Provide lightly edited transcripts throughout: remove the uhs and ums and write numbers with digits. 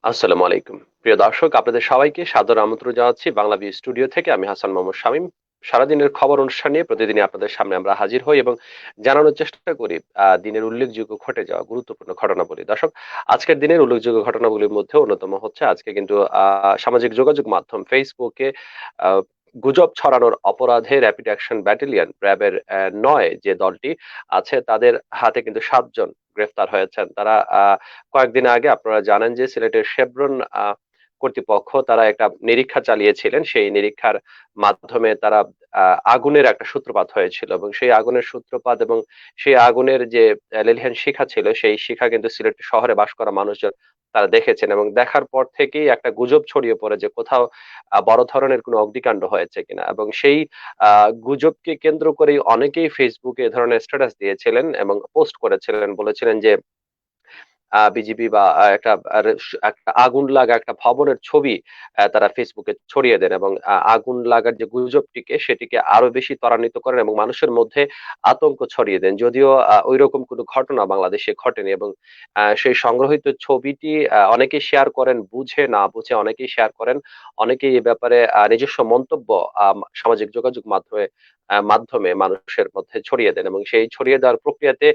আসসালামু আলাইকুম প্রিয় দর্শক, আপনাদের সবাইকে সাদর আমন্ত্রণ জানাচ্ছি বাংলাভিউ স্টুডিও থেকে। আমি হাসান মোহাম্মদ শামীম। সারাদিনের খবর অনুষ্ঠান নিয়ে প্রতিদিনই আপনাদের সামনে আমরা হাজির হই এবং জানানোর চেষ্টা করি দিনের উল্লেখযোগ্য ঘটে যাওয়া গুরুত্বপূর্ণ ঘটনাবলী। দর্শক, আজকের দিনের উল্লেখযোগ্য ঘটনাগুলির মধ্যে অন্যতম হচ্ছে আজকে কিন্তু সামাজিক যোগাযোগ মাধ্যম ফেসবুকে আহ, গুজব ছড়ানোর অপরাধে র্যাপিড অ্যাকশন ব্যাটালিয়ন র্যাবের 9 যে দলটি আছে তাদের হাতে কিন্তু 7 জন গ্রেফতার হয়েছেন। তারা কয়েকদিন আগে আপনারা জানেন যে সিলেটের শেভরন কর্তৃপক্ষ তারা একটা নিরীক্ষা চালিয়েছিলেন। সেই নিরীক্ষার মাধ্যমে তারা আগুনের একটা সূত্রপাত হয়েছিল এবং সেই আগুনের সূত্রপাত এবং সেই আগুনের যে লেলিহান শিখা ছিল, সেই শিখা কিন্তু সিলেট শহরে বাস করা মানুষজন তারা দেখেছেন এবং দেখার পর থেকেই একটা গুজব ছড়িয়ে পড়ে যে কোথাও বড় ধরনের কোনো অগ্নিকাণ্ড হয়েছে কিনা। এবং সেই গুজবকে কেন্দ্র করেই অনেকেই ফেসবুকে এ ধরনের স্ট্যাটাস দিয়েছিলেন এবং পোস্ট করেছিলেন, বলেছিলেন যে বিজিবি বা একটা আগুন লাগা একটা ভবনের ছবি তারা ফেসবুকে ছড়িয়ে দেন এবং আগুন লাগার যে গুজবটিকে সেটিকে আরো বেশি ত্বরান্বিত করেন এবং মানুষের মধ্যে আতঙ্ক ছড়িয়ে দেন। যদিও ওই রকম কোনো ঘটনা বাংলাদেশে ঘটেনি এবং সেই সংগ্রহিত ছবিটি অনেকেই শেয়ার করেন, বুঝে না বুঝে অনেকেই শেয়ার করেন। অনেকেই এ ব্যাপারে নিজস্ব মন্তব্য সামাজিক যোগাযোগ মাধ্যমে মানুষের মধ্যে ছড়িয়ে দেন এবং সেই ছড়িয়ে দেওয়ার প্রক্রিয়াতে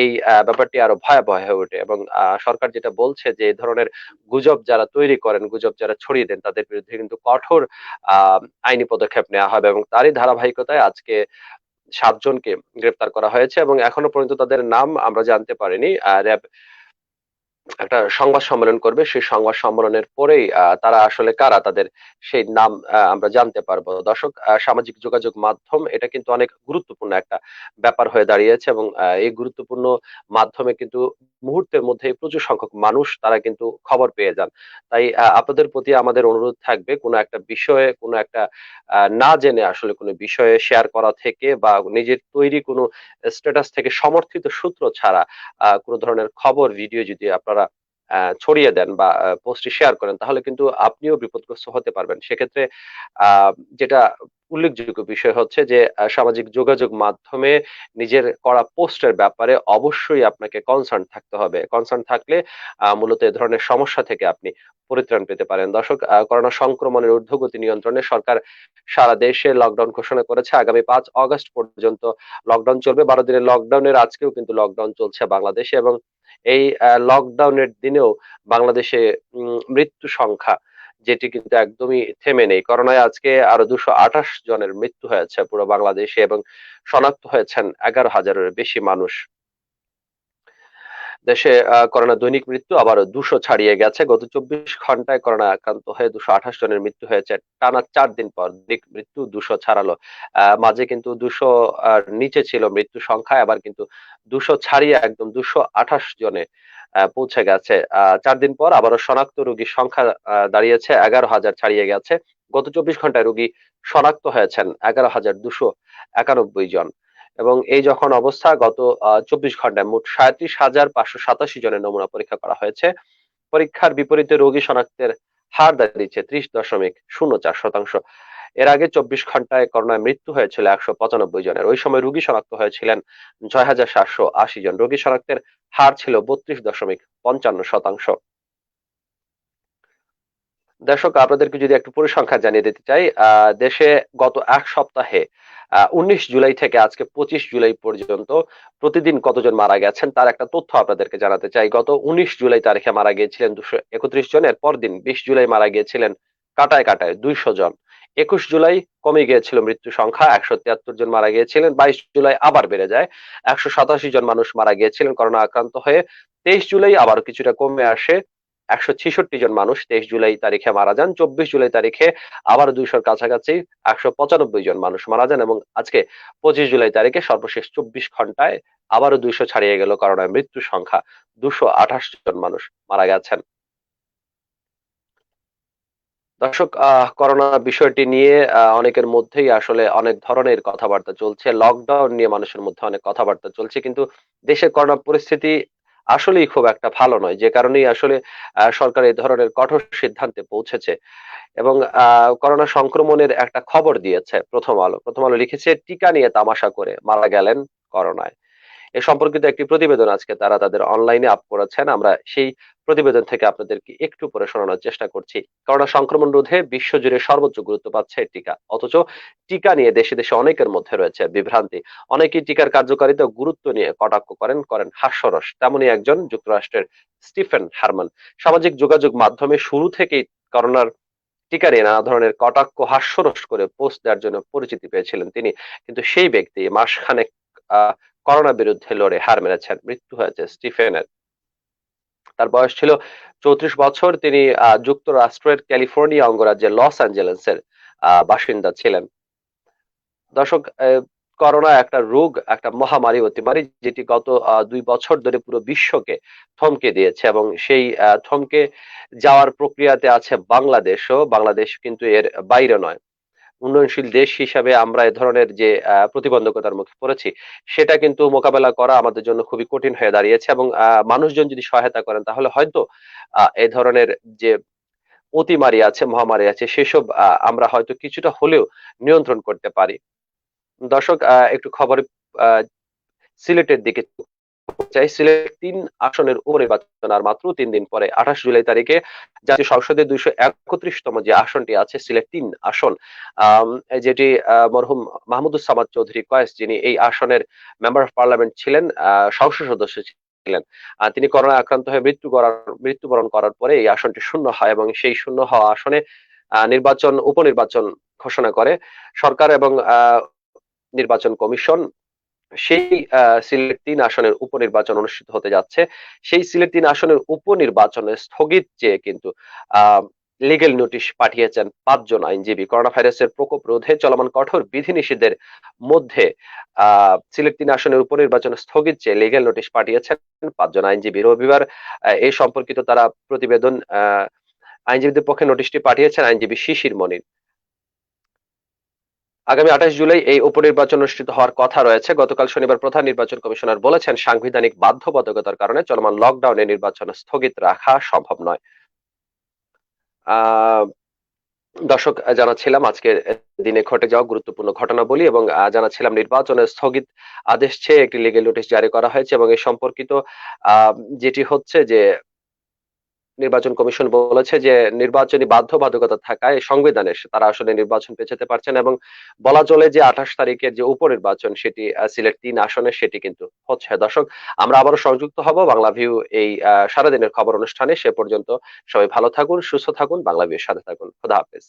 এই ব্যাপারটি আরো ভয়াবহ হয়ে ওঠে এবং সরকার যেটা বলছে যে এই ধরনের গুজব যারা তৈরি করেন, গুজব যারা ছড়িয়ে দেন, তাদের বিরুদ্ধে কিন্তু কঠোর আহ আইনি পদক্ষেপ নেওয়া হবে এবং তারই ধারাবাহিকতায় আজকে 7 জনকে গ্রেপ্তার করা হয়েছে এবং এখনো পর্যন্ত তাদের নাম আমরা জানতে পারিনি। র্যাব একটা সংবাদ সম্মেলন করবে, সেই সংবাদ সম্মেলনের পরেই তারা আসলে কারা, তাদের সেই নাম আমরা জানতে পারবো। দর্শক, সামাজিক যোগাযোগ মাধ্যম এটা কিন্তু অনেক গুরুত্বপূর্ণ একটা ব্যাপার হয়ে দাঁড়িয়েছে এবং এই গুরুত্বপূর্ণ মাধ্যমে কিন্তু মুহূর্তের মধ্যে প্রচুর সংখ্যক মানুষ তারা কিন্তু খবর পেয়ে যান। তাই আপনাদের প্রতি আমাদের অনুরোধ থাকবে কোনো একটা বিষয়ে, কোনো একটা না জেনে আসলে কোনো বিষয়ে শেয়ার করা থেকে বা নিজের তৈরি কোনো স্ট্যাটাস থেকে সমর্থিত সূত্র ছাড়া কোনো ধরনের খবর ভিডিও যদি আপনারা ছড়িয়ে দেন বা পোস্টে শেয়ার করেন, তাহলে কিন্তু আপনিও বিপদগ্রস্ত হতে পারবেন। সেক্ষেত্রে যেটা উল্লেখযোগ্য বিষয় হচ্ছে যে সামাজিক যোগাযোগ মাধ্যমে নিজের করা পোস্টের ব্যাপারে অবশ্যই আপনাকে কনসার্ন থাকতে হবে। কনসার্ন থাকলে মূলত এ ধরনের সমস্যা থেকে আপনি পরিত্রাণ পেতে পারেন। দর্শক, করোনা সংক্রমণের ঊর্ধ্বগতি নিয়ন্ত্রণে সরকার সারা দেশে লকডাউন ঘোষণা করেছে। আগামী 5 আগস্ট পর্যন্ত লকডাউন চলবে। 12 দিনের লকডাউনের আজকেও কিন্তু লকডাউন চলছে বাংলাদেশে এবং এই লকডাউনের দিনেও বাংলাদেশে মৃত্যু সংখ্যা যেটি কিন্তু একদমই থেমে নেই। করোনায় আজকে আরো 228 জনের মৃত্যু হয়েছে পুরো বাংলাদেশে এবং শনাক্ত হয়েছেন 11,000-এর বেশি মানুষ। দেশে করোনা দৈনিক মৃত্যু আবারও 200 ছাড়িয়ে গেছে। গত 24 ঘন্টায় করোনা আক্রান্ত হয়ে 228 জনের মৃত্যু হয়েছে। টানা 4 দিন পর দৈনিক মৃত্যু 200 ছাড়ালো। মাঝে কিন্তু 200 নিচে ছিল মৃত্যু সংখ্যা, এবার কিন্তু 200 ছাড়িয়ে একদম 228 জনে পৌঁছে গেছে। 4 দিন পর আবারও শনাক্ত রোগীর সংখ্যা দাঁড়িয়েছে 11,000 ছাড়িয়ে গেছে। গত 24 ঘন্টায় রোগী শনাক্ত হয়েছেন 11,291 জন। এবং এই যখন অবস্থা, গত 24 ঘন্টায় মোট 37,587 জনের নমুনা পরীক্ষা করা হয়েছে। পরীক্ষার বিপরীতে রোগী শনাক্তের হার দাঁড়িয়েছে 30.04%। এর আগে 24 ঘন্টায় করোনায় মৃত্যু হয়েছিল 195 জনের। ওই সময় রোগী শনাক্ত হয়েছিলেন 6,780 জন। রোগী শনাক্তের হার ছিল 32.55%। দর্শক, আপনাদেরকে যদি একটু পরিসংখ্যান জানিয়ে দিতে চাই, দেশে গত এক সপ্তাহে 19 জুলাই থেকে আজকে 25 জুলাই পর্যন্ত প্রতিদিন কতজন মারা গেছেন তার একটা তথ্য আপনাদেরকে জানাতে চাই। গত 19 জুলাই তারিখে মারা গিয়েছিলেন 231 জন। এর পরদিন 20 জুলাই মারা গিয়েছিলেন কাটায় কাটায় 200 জন। 21 জুলাই কমে গিয়েছিল মৃত্যু সংখ্যা, 173 জন মারা গিয়েছিলেন। 22 জুলাই আবার বেড়ে যায়, 187 জন মানুষ মারা গিয়েছিলেন করোনা আক্রান্ত হয়ে। 23 জুলাই আবার কিছুটা কমে আসে, 166 জন মানুষ 23 জুলাই তারিখে মারা যান। 24 জুলাই তারিখে আবার 200-র কাছাকাছি 195 জন মানুষ মারা যান এবং আজকে 25 জুলাই তারিখে সর্বশেষ 24 ঘন্টায় আবারও 200 ছাড়িয়ে গেল করোনায় মৃত্যু সংখ্যা। 228 জন মানুষ মারা গেছেন। দর্শক, করোনা বিষয়টি নিয়ে অনেকের মধ্যেই আসলে অনেক ধরনের কথাবার্তা চলছে। লকডাউন নিয়ে মানুষের মধ্যে অনেক কথাবার্তা চলছে, কিন্তু দেশের করোনা পরিস্থিতি আসলেই খুব একটা ভালো নয়, যে কারণেই আসলে সরকার এই ধরনের কঠোর সিদ্ধান্তে পৌঁছেছে এবং করোনা সংক্রমণের একটা খবর দিয়েছে প্রথম আলো। প্রথম আলো লিখেছে, টিকা নিয়ে তামাশা করে মারা গেলেন করোনায়। এ সম্পর্কিত একটি প্রতিবেদন আজকে তারা তাদের অনলাইনে আপ করেছেন। আমরা সেই প্রতিবেদন থেকে আপনাদেরকে একটু পরে শোনানোর চেষ্টা করছি। করোনা সংক্রমণ রোধে বিশ্বজুড়ে সর্বোচ্চ গুরুত্ব পাচ্ছে টিকা। অথচ টিকা নিয়ে দেশে দেশে অনেকের মধ্যে রয়েছে বিভ্রান্তি। অনেকেই টিকার কার্যকারিতা ও গুরুত্ব নিয়ে কটাক্ষ করেন হাস্যরস। তেমনই একজন যুক্তরাষ্ট্রের স্টিফেন হারমান সামাজিক যোগাযোগ মাধ্যমে শুরু থেকেই করোনার টিকা নিয়ে নানা ধরনের কটাক্ষ হাস্যরস করে পোস্ট দেওয়ার জন্য পরিচিতি পেয়েছিলেন তিনি। কিন্তু সেই ব্যক্তি মাসখানেক করোনা বিরুদ্ধে লড়ে হার মেনেছেন। মৃত্যু হয়েছে স্টিফেনের। তার বয়স ছিল ৩৪ বছর। তিনি যুক্তরাষ্ট্রের ক্যালিফোর্নিয়া অঙ্গরাজ্যের লস অ্যাঞ্জেলেসের বাসিন্দা ছিলেন। দর্শক, করোনা একটা রোগ, একটা মহামারী অতিমারী যেটি গত ২ বছর ধরে পুরো বিশ্বকে থমকে দিয়েছে এবং সেই থমকে যাওয়ার প্রক্রিয়াতে আছে বাংলাদেশও। বাংলাদেশ কিন্তু এর বাইরে নয়। উন্নয়নশীল দেশ হিসাবে আমরা এ ধরনের যে প্রতিবন্ধকতার মুখে পড়েছি সেটা কিন্তু মোকাবেলা করা আমাদের জন্য খুবই কঠিন হয়ে দাঁড়িয়েছে এবং মানুষজন যদি সহায়তা করেন তাহলে হয়তো এ ধরনের যে অতিমারি আছে, মহামারী আছে সেসব আমরা হয়তো কিছুটা হলেও নিয়ন্ত্রণ করতে পারি। দর্শক, একটু খবরে আহ, সিলেটের দিকে চাই। সিলেট ৩ আসনের উপনির্বাচন আর মাত্র ৩ দিন পরে ২৮ জুলাই তারিখে জাতীয় সংসদের ২৩১তম যে আসনটি আছে সিলেট ৩ আসন, যেটি মরহুম মাহমুদুজ্জামান চৌধুরী কয়েস যিনি এই আসনের মেম্বার অফ পার্লামেন্ট ছিলেন, সংসদ সদস্য ছিলেন, তিনি করোনা আক্রান্ত হয়ে মৃত্যুবরণ করার পরে এই আসনটি শূন্য হয় এবং সেই শূন্য হওয়া আসনে উপনির্বাচন ঘোষণা করে সরকার এবং নির্বাচন কমিশন। সেই সিলেট ৩ আসনের উপনির্বাচন অনুষ্ঠিত হতে যাচ্ছে। সেই সিলেট ৩ আসনের উপনির্বাচনে স্থগিত চেয়ে কিন্তু লিগেল নোটিশ পাঠিয়েছেন ৫ জন আইনজীবী। করোনা ভাইরাসের প্রকোপ রোধে চলমান কঠোর বিধিনিষেধের মধ্যে সিলেট ৩ আসনের উপনির্বাচন স্থগিত চেয়ে লিগেল নোটিশ পাঠিয়েছেন ৫ জন আইনজীবী। রবিবার এই সম্পর্কিত তারা প্রতিবেদন আইনজীবীদের পক্ষে নোটিশটি পাঠিয়েছেন আইনজীবী শিশির মনির। আগামী ২৮ জুলাই এই উপনির্বাচন অনুষ্ঠিত হওয়ার কথা রয়েছে। গতকাল শনিবার প্রধান নির্বাচন কমিশনার বলেছেন সাংবিধানিক বাধ্যবাধকতার কারণে চলমান লকডাউনে নির্বাচন স্থগিত রাখা সম্ভব নয়। আহ দর্শক, জানাচ্ছিলাম আজকের দিনে ঘটে যাওয়া গুরুত্বপূর্ণ ঘটনাবলী এবং জানাচ্ছিলাম নির্বাচনের স্থগিত আদেশ চেয়ে একটি লিগেল নোটিশ জারি করা হয়েছে এবং এই সম্পর্কিত যেটি হচ্ছে যে নির্বাচন কমিশন বলেছে যে নির্বাচনী বাধ্যবাধকতা থাকায় সংবিধানে তারা আসলে নির্বাচন পেছাতে পারছেন এবং বলা চলে যে ২৮ তারিখের যে উপনির্বাচন সেটি সিলেট ৩ আসনে সেটি কিন্তু হচ্ছে। দর্শক, আমরা আবারও সংযুক্ত হব বাংলা ভিউ এই সারাদিনের খবর অনুষ্ঠানে। সে পর্যন্ত সবাই ভালো থাকুন, সুস্থ থাকুন, বাংলা ভিউর সাথে থাকুন। খোদা হাফেজ।